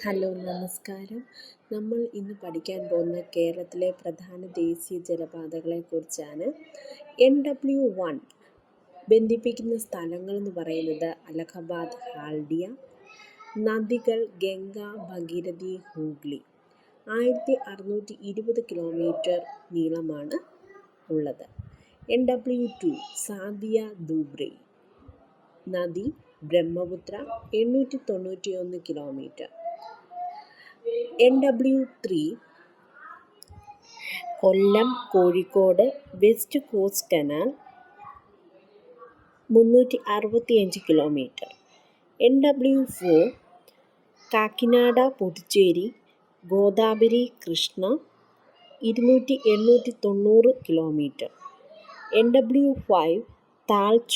Hello, നമസ്കാരം. നമ്മൾ ഇന്ന് പഠിക്കാൻ പോകുന്ന കേരളത്തിലെ പ്രധാന ദേശീയ ജലപാതകളെക്കുറിച്ചാണ്. NW1 ബന്ധിപ്പിക്കുന്ന സ്ഥലങ്ങളെന്ന് പറയുന്നത് അലഹബാദ്, ഹാൽഡിയ. നദികൾ ഗംഗ, ഭഗീരഥി, ഹൂഗ്ലി. 1620 കിലോമീറ്റർ നീളമാണ് ഉള്ളത്. NW2 സാദിയ, ധൂബ്രി. നദി Brahmaputra, 891 kilometre. NW3 Kollam, Kozhikode, west coast canal, 365 kilometre. NW4 Kakinada, Puducherry, Godavari, Krishna, 890 kilometre. NW5 താൾച്ചോർ,